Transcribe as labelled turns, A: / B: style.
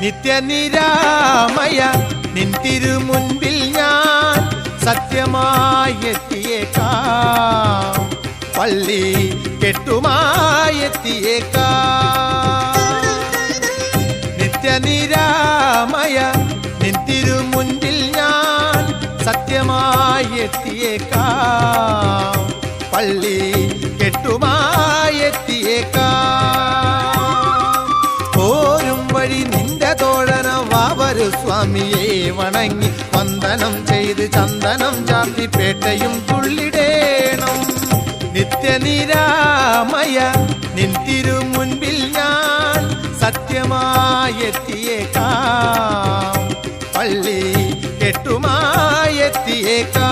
A: നിത്യനിരാമയ നിൻ തിരുമുൻപിൽ ഞാൻ സത്യമായി എത്തിയേക്കാം, പള്ളി കെട്ടുമായി എത്തിയേക്കാം. നിത്യനിരാമയ നിൻ തിരുമുൻപിൽ ഞാൻ സത്യമായി എത്തിയേക്കാം, പള്ളി കെട്ടുമായി എത്തിയേക്കാം. പോരും വഴി നിന്റെ തോഴന വാവരു സ്വാമിയെ വണങ്ങി വന്ദനം ചെയ്ത് ചന്ദനം ചാർത്തി പേട്ടയും തുള്ളിടേണം. നിത്യനിരാമയ നിൻ തിരുമുൻപിൽ ഞാൻ സത്യമായി എത്തിയേക്കാം, പള്ളി കെട്ടുമായി എത്തിയേക്കാം.